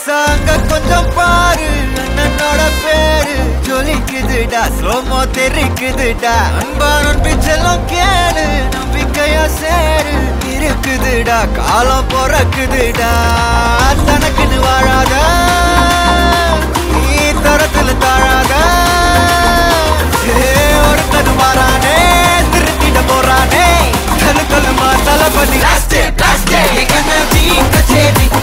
நைசாங்க கொஞ்சம் பாரு அண்ணனோட பேரு ஜொலிக்குதுடா ஸ்லோமோ தெரிக்குதுடா அன்பானன் பிச்செல்லாம் கேளு நம்பிக்கையா சேரு இருக்குதுடா காலம் பொறக்குதுடா தனக்குன்னு வாழாத நீ தரத்துல தாழாத ஒருத்தது மாறானே திருத்திட போறானே கலுக்கலுமா தளபதி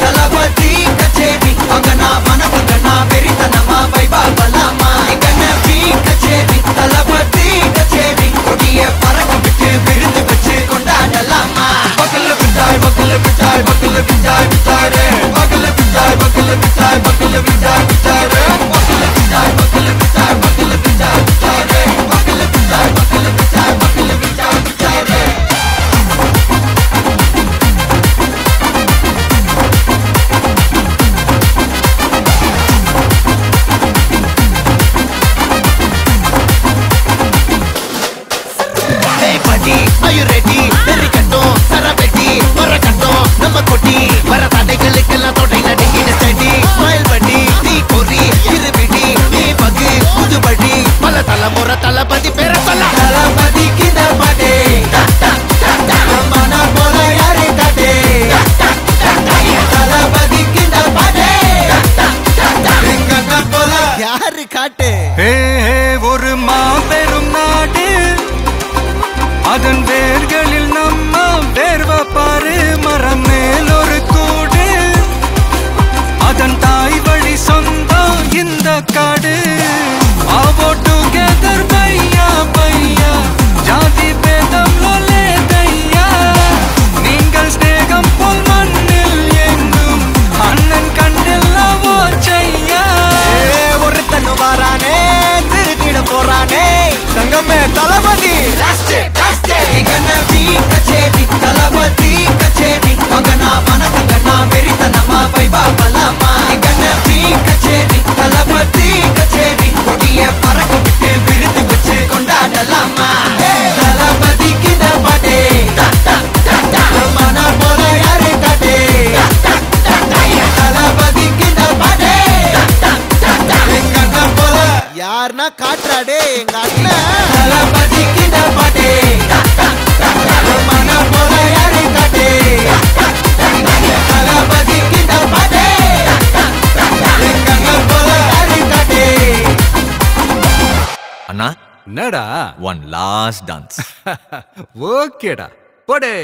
தளபதி கச்சேரி அங்கனா மனபங்கனா வெறித்தனமா வைபா பலாமா கனவி கச்சேரி தளபதி கச்சேரி கொடிய பறக்க விட்டு விருந்து வச்சு கொண்டாடலாமா பக்கல விட்டாய் பக்கல விட்டாய் பக்கல விட்டாய் விட்டாரே பக்கல விட்டாய் பக்கல விட்டாய் பக்கல விட்டாய் விட்டாரே பக்கல விட்டாய் பக்கல விட்டாய் பக்கல விட்டாய் விட்டாரே பக்கல விட்டாய் பக்கல விட்டாய் பக்கல விட்டாய் விட்டாரே Are you ready? Very கட்டும் சரபெட்டி வர கட்டும் நம்ம கொட்டி வர தடைகளுக்கெல்லாம் தொடை நடுங்கின ஸ்டடி ஸ்மைல் பண்ணி தீ பொறி இருபிடி நீ பகு புதுபடி பல தலைமுறை தளபதி பேர சொல்ல தளபதி கிந்த பாட்டே மனா போல யாரே காட்டே தளபதி கிந்த பாட்டே எங்க போல யாரு காட்டே ஒரு மாபெரும் நாடு அதன் வேர்களில் நம்ம வேர்வ பாரு மரம் மேல் ஒரு கூடு அதன் தாய் வழி சொந்தம் இந்த காடு ஆவோ டுகெதர் பையா பையா ஜாதி பேதம் லோலே தையா நீங்கள் ஸ்நேகம் போல் மண்ணில் எங்கும் அண்ணன் கண்டெல்லாவோ செய்யா ஒருத்தன் வாரானே திருத்திட போறானே சங்கமே தளபதி தளபதி கச்சேரி மகனா மனகங்கனா வெறித்தனமா வைபா பலாமா கனவி கச்சேரி தளபதி கச்சேரி கொடிய பறக்க விட்டு விருந்து வச்சு கொண்டாடலாமா தளபதி கிந்த பாட்டே மனா போல யாரே காட்டே தளபதி கிந்த பாட்டே எங்க போல யாருன்னா காட்டுறாடே எங்க அண்ணன் தளபதி கிந்த பாட்டே மனா போல யாரே காட்டே தளபதி கிந்த பாட்டே எங்க போல யாரே காட்டே அண்ணா என்னடா one last dance ஓகேடா போடே